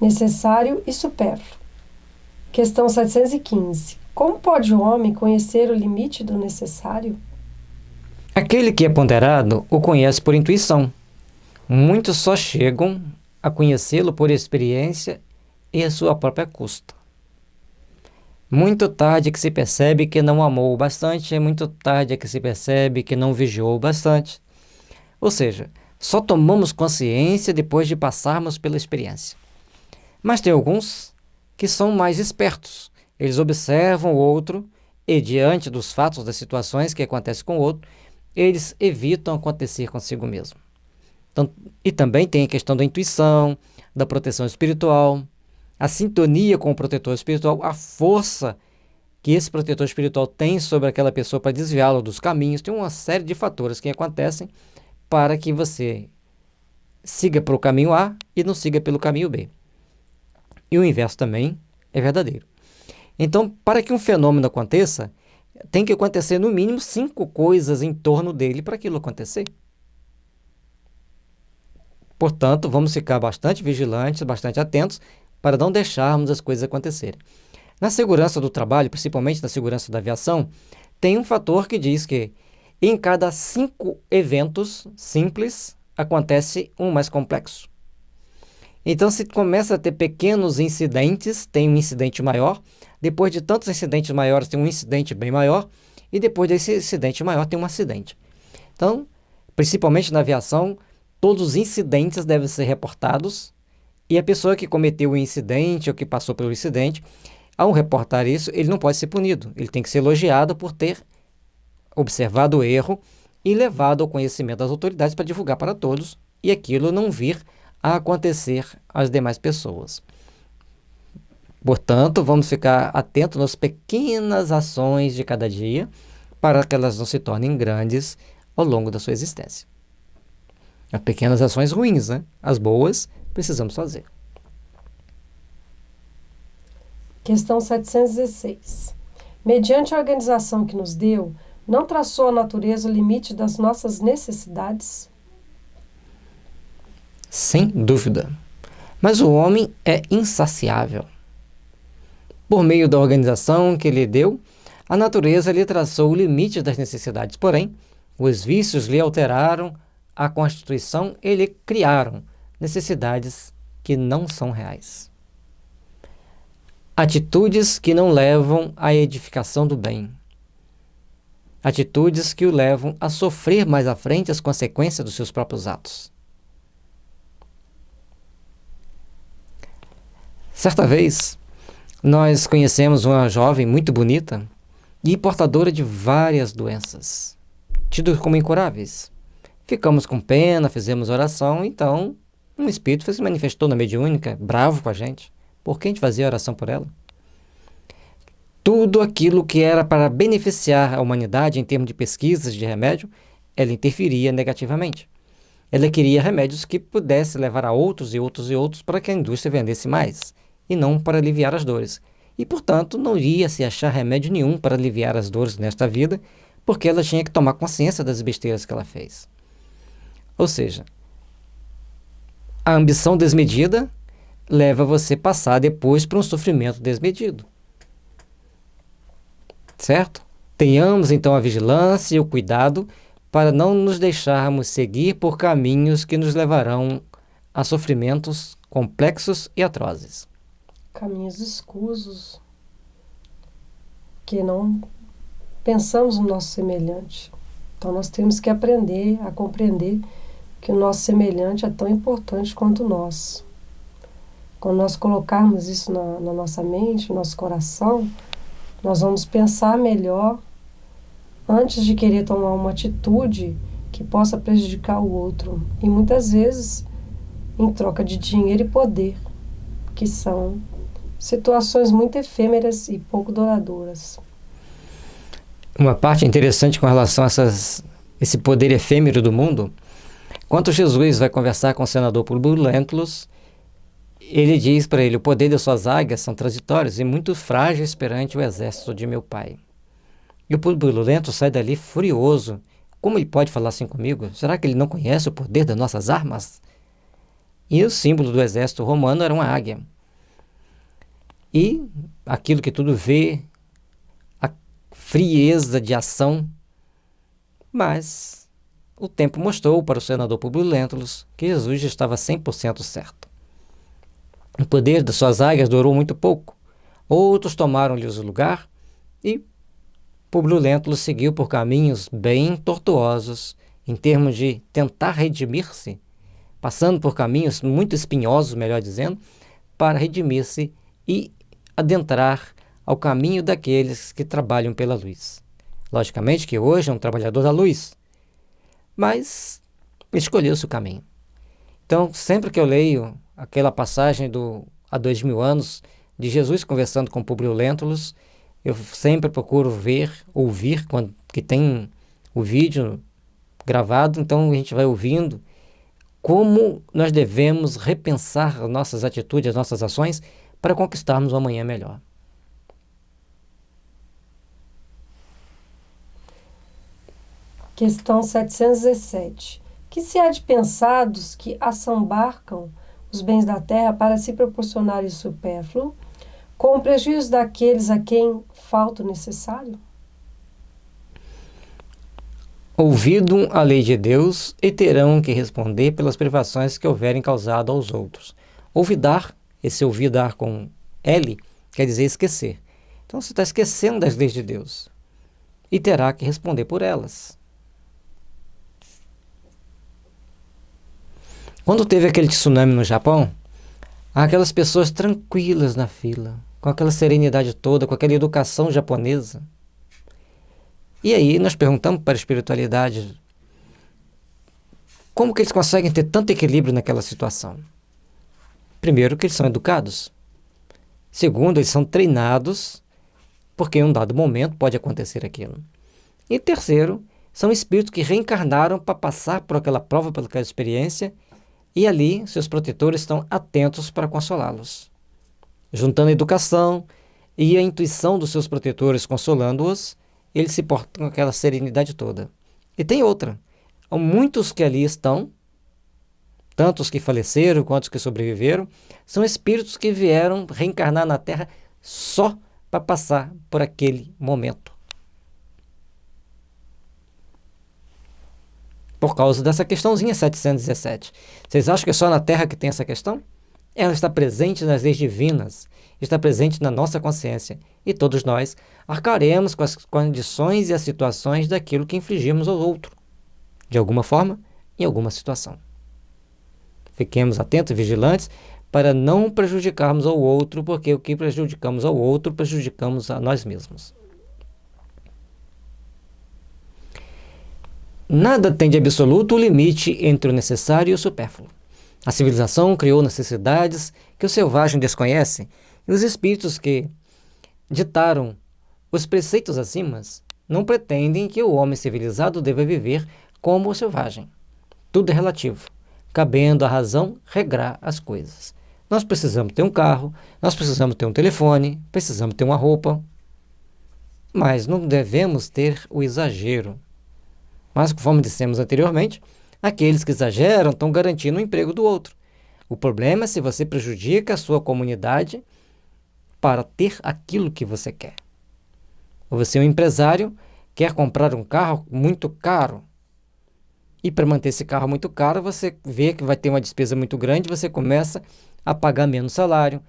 necessário e supérfluo. Questão 715. Como pode o homem conhecer o limite do necessário? Aquele que é ponderado o conhece por intuição. Muitos só chegam a conhecê-lo por experiência e a sua própria custa. Muito tarde é que se percebe que não amou o bastante, é muito tarde é que se percebe que não vigiou o bastante. Ou seja, só tomamos consciência depois de passarmos pela experiência. Mas tem alguns que são mais espertos. Eles observam o outro e, diante dos fatos, das situações que acontecem com o outro, eles evitam acontecer consigo mesmo. Então, e também tem a questão da intuição, da proteção espiritual, a sintonia com o protetor espiritual, a força que esse protetor espiritual tem sobre aquela pessoa para desviá-lo dos caminhos. Tem uma série de fatores que acontecem para que você siga para o caminho A e não siga pelo caminho B. E o inverso também é verdadeiro. Então, para que um fenômeno aconteça, tem que acontecer no mínimo 5 coisas em torno dele para aquilo acontecer. Portanto, vamos ficar bastante vigilantes, bastante atentos, para não deixarmos as coisas acontecerem. Na segurança do trabalho, principalmente na segurança da aviação, tem um fator que diz que em cada 5 eventos simples, acontece um mais complexo. Então, se começa a ter pequenos incidentes, tem um incidente maior, depois de tantos incidentes maiores, tem um incidente bem maior, e depois desse incidente maior, tem um acidente. Então, principalmente na aviação, todos os incidentes devem ser reportados, e a pessoa que cometeu o incidente ou que passou pelo incidente, ao reportar isso, ele não pode ser punido. Ele tem que ser elogiado por ter observado o erro e levado ao conhecimento das autoridades para divulgar para todos, e aquilo não vir a acontecer às demais pessoas. Portanto, vamos ficar atentos nas pequenas ações de cada dia para que elas não se tornem grandes ao longo da sua existência. As pequenas ações ruins, né? As boas, precisamos fazer. Questão 716. Mediante a organização que nos deu, não traçou a natureza o limite das nossas necessidades? Sem dúvida. Mas o homem é insaciável. Por meio da organização que lhe deu, a natureza lhe traçou o limite das necessidades. Porém, os vícios lhe alteraram a constituição e lhe criaram necessidades que não são reais. Atitudes que não levam à edificação do bem. Atitudes que o levam a sofrer mais à frente as consequências dos seus próprios atos. Certa vez, nós conhecemos uma jovem muito bonita e portadora de várias doenças, tidas como incuráveis. Ficamos com pena, fizemos oração, então um espírito se manifestou na mediúnica, bravo com a gente, porque a gente fazia oração por ela. Tudo aquilo que era para beneficiar a humanidade em termos de pesquisas de remédio, ela interferia negativamente. Ela queria remédios que pudessem levar a outros e outros e outros para que a indústria vendesse mais, e não para aliviar as dores. E, portanto, não iria se achar remédio nenhum para aliviar as dores nesta vida, porque ela tinha que tomar consciência das besteiras que ela fez. Ou seja, a ambição desmedida leva você a passar depois para um sofrimento desmedido. Certo? Tenhamos então a vigilância e o cuidado para não nos deixarmos seguir por caminhos que nos levarão a sofrimentos complexos e atrozes. Caminhos escusos, que não pensamos no nosso semelhante. Então nós temos que aprender a compreender que o nosso semelhante é tão importante quanto nós. Quando nós colocarmos isso na nossa mente, no nosso coração, nós vamos pensar melhor antes de querer tomar uma atitude que possa prejudicar o outro. E muitas vezes em troca de dinheiro e poder, que são situações muito efêmeras e pouco duradouras. Uma parte interessante com relação a esse poder efêmero do mundo, quando Jesus vai conversar com o senador Publio Lentulus, ele diz para ele: o poder de suas águias são transitórios e muito frágeis perante o exército de meu pai. E o Publio Lentulus sai dali furioso. Como ele pode falar assim comigo? Será que ele não conhece o poder das nossas armas? E o símbolo do exército romano era uma águia. e aquilo que tudo vê, a frieza de ação, mas o tempo mostrou para o senador Publio Lentulus que Jesus estava 100% certo. O poder das suas águias durou muito pouco. Outros tomaram-lhe o lugar e Publio Lentulus seguiu por caminhos bem tortuosos em termos de tentar redimir-se, passando por caminhos muito espinhosos, melhor dizendo, para redimir-se e adentrar ao caminho daqueles que trabalham pela luz. Logicamente que hoje é um trabalhador da luz, mas escolheu-se o caminho. Então, sempre que eu leio aquela passagem há 2000 anos, de Jesus conversando com Publio Lentulus, eu sempre procuro ouvir, quando que tem o vídeo gravado, então a gente vai ouvindo como nós devemos repensar nossas atitudes, as nossas ações, para conquistarmos um amanhã melhor. Questão 717. Que se há de pensar dos que assambarcam os bens da terra para se proporcionarem supérfluo, com o prejuízo daqueles a quem falta o necessário? Ouvido a lei de Deus e terão que responder pelas privações que houverem causado aos outros. Olvidar, esse olvidar com L, quer dizer esquecer. Então você está esquecendo das leis de Deus e terá que responder por elas. Quando teve aquele tsunami no Japão, aquelas pessoas tranquilas na fila, com aquela serenidade toda, com aquela educação japonesa. E aí nós perguntamos para a espiritualidade como que eles conseguem ter tanto equilíbrio naquela situação. Primeiro, que eles são educados. Segundo, eles são treinados, porque em um dado momento pode acontecer aquilo. E terceiro, são espíritos que reencarnaram para passar por aquela prova, por aquela experiência, e ali seus protetores estão atentos para consolá-los. Juntando a educação e a intuição dos seus protetores consolando-os, eles se portam com aquela serenidade toda. E tem outra. Há muitos que ali estão, tanto os que faleceram quanto os que sobreviveram, são espíritos que vieram reencarnar na Terra só para passar por aquele momento. Por causa dessa questãozinha 717. Vocês acham que é só na Terra que tem essa questão? Ela está presente nas leis divinas, está presente na nossa consciência, e todos nós arcaremos com as condições e as situações daquilo que infligimos ao outro, de alguma forma, em alguma situação. Fiquemos atentos e vigilantes para não prejudicarmos ao outro, porque o que prejudicamos ao outro, prejudicamos a nós mesmos. Nada tem de absoluto o limite entre o necessário e o supérfluo. A civilização criou necessidades que o selvagem desconhece, e os espíritos que ditaram os preceitos acima não pretendem que o homem civilizado deva viver como o selvagem. Tudo é relativo, cabendo à razão regrar as coisas. Nós precisamos ter um carro, nós precisamos ter um telefone, precisamos ter uma roupa, mas não devemos ter o exagero. Mas, conforme dissemos anteriormente, aqueles que exageram estão garantindo o emprego do outro. O problema é se você prejudica a sua comunidade para ter aquilo que você quer. Ou você é um empresário, quer comprar um carro muito caro, e para manter esse carro muito caro, você vê que vai ter uma despesa muito grande, você começa a pagar menos salário,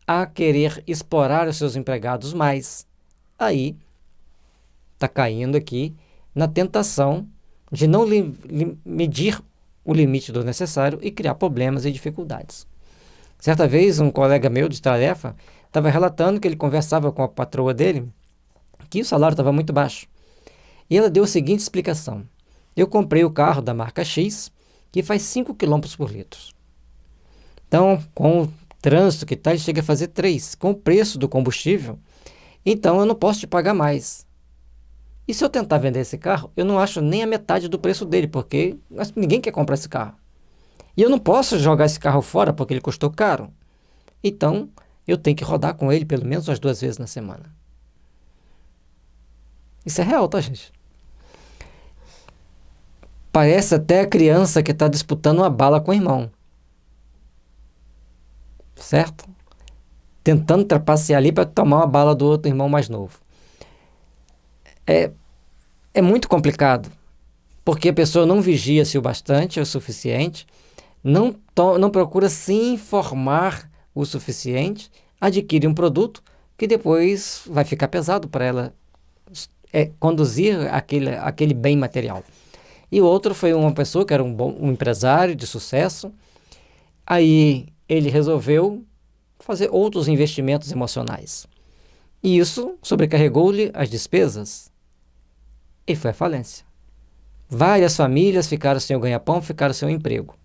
a querer explorar os seus empregados mais. Aí, está caindo aqui na tentação de não medir o limite do necessário e criar problemas e dificuldades. Certa vez, um colega meu de tarefa estava relatando que ele conversava com a patroa dele, que o salário estava muito baixo. E ela deu a seguinte explicação: eu comprei o carro da marca X, que faz 5 km por litro. Então, com o trânsito que está, ele chega a fazer 3. Com o preço do combustível, então eu não posso te pagar mais. E se eu tentar vender esse carro, eu não acho nem a metade do preço dele, porque ninguém quer comprar esse carro. E eu não posso jogar esse carro fora, porque ele custou caro. Então, eu tenho que rodar com ele pelo menos umas 2 vezes na semana. Isso é real, tá, gente? Parece até a criança que está disputando uma bala com o irmão. Certo? tentando trapacear ali para tomar uma bala do outro irmão mais novo. É muito complicado, porque a pessoa não vigia-se o bastante, o suficiente, não procura se informar o suficiente, adquire um produto que depois vai ficar pesado para ela conduzir aquele bem material. E o outro foi uma pessoa que era um empresário de sucesso. Aí ele resolveu fazer outros investimentos emocionais. E isso sobrecarregou-lhe as despesas e foi à falência. Várias famílias ficaram sem o ganha-pão, ficaram sem o emprego.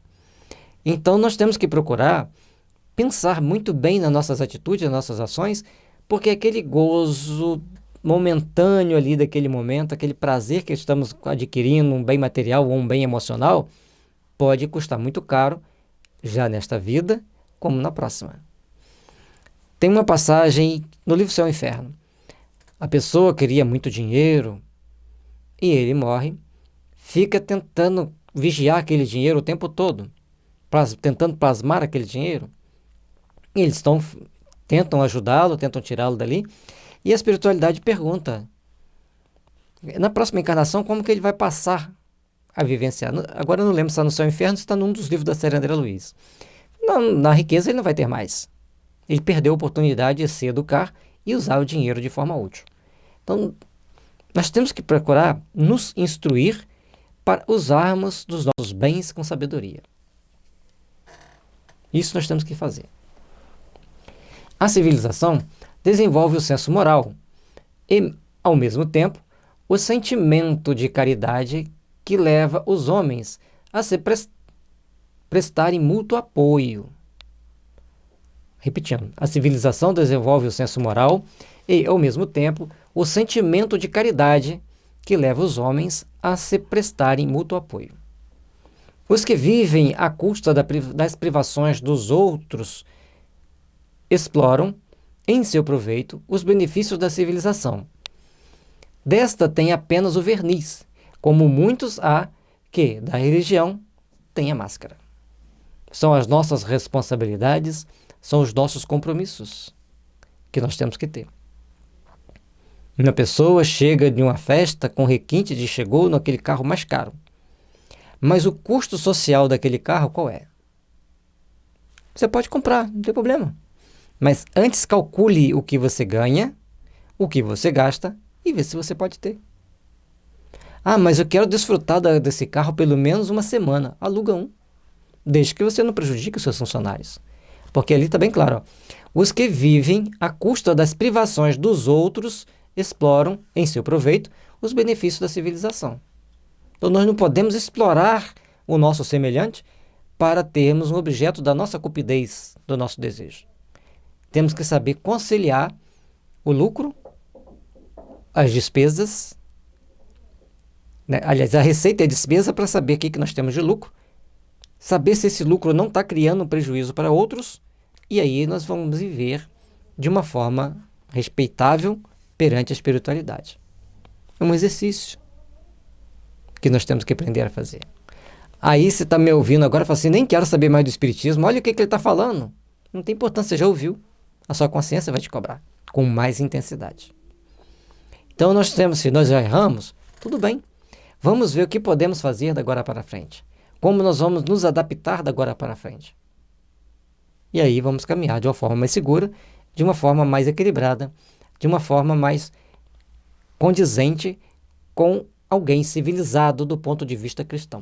Então nós temos que procurar pensar muito bem nas nossas atitudes, nas nossas ações, porque aquele gozo momentâneo ali daquele momento, aquele prazer que estamos adquirindo, um bem material ou um bem emocional, pode custar muito caro, já nesta vida, como na próxima. Tem uma passagem no livro Céu e Inferno. A pessoa queria muito dinheiro e ele morre, fica tentando vigiar aquele dinheiro o tempo todo, tentando plasmar aquele dinheiro. E eles tentam ajudá-lo, tentam tirá-lo dali. E a espiritualidade pergunta, na próxima encarnação, como que ele vai passar a vivenciar? Agora eu não lembro se está no Céu e Inferno, se está num dos livros da série André Luiz. Na riqueza ele não vai ter mais. Ele perdeu a oportunidade de se educar e usar o dinheiro de forma útil. Então, nós temos que procurar nos instruir para usarmos dos nossos bens com sabedoria. Isso nós temos que fazer. A civilização desenvolve o senso moral e, ao mesmo tempo, o sentimento de caridade que leva os homens a se prestarem mútuo apoio. Repetindo, a civilização desenvolve o senso moral e, ao mesmo tempo, o sentimento de caridade que leva os homens a se prestarem mútuo apoio. Os que vivem à custa das privações dos outros exploram, em seu proveito, os benefícios da civilização. Desta tem apenas o verniz, como muitos há que, da religião, têm a máscara. São as nossas responsabilidades, são os nossos compromissos que nós temos que ter. Uma pessoa chega de uma festa com requinte de chegou naquele carro mais caro. Mas o custo social daquele carro qual é? Você pode comprar, não tem problema. Mas antes calcule o que você ganha, o que você gasta e vê se você pode ter. Ah, mas eu quero desfrutar desse carro pelo menos uma semana. Aluga um. Desde que você não prejudique os seus funcionários. Porque ali está bem claro. Os que vivem à custa das privações dos outros exploram, em seu proveito, os benefícios da civilização. Então nós não podemos explorar o nosso semelhante para termos um objeto da nossa cupidez, do nosso desejo. Temos que saber conciliar o lucro, as despesas, né? Aliás, a receita e a despesa para saber o que nós temos de lucro, saber se esse lucro não está criando um prejuízo para outros, e aí nós vamos viver de uma forma respeitável perante a espiritualidade. É um exercício que nós temos que aprender a fazer. Aí você está me ouvindo agora e fala assim, nem quero saber mais do espiritismo, olha o que ele está falando. Não tem importância, você já ouviu. A sua consciência vai te cobrar com mais intensidade. Então nós temos, se nós já erramos, tudo bem. Vamos ver o que podemos fazer da agora para frente. Como nós vamos nos adaptar da agora para frente. E aí vamos caminhar de uma forma mais segura, de uma forma mais equilibrada, de uma forma mais condizente com alguém civilizado do ponto de vista cristão.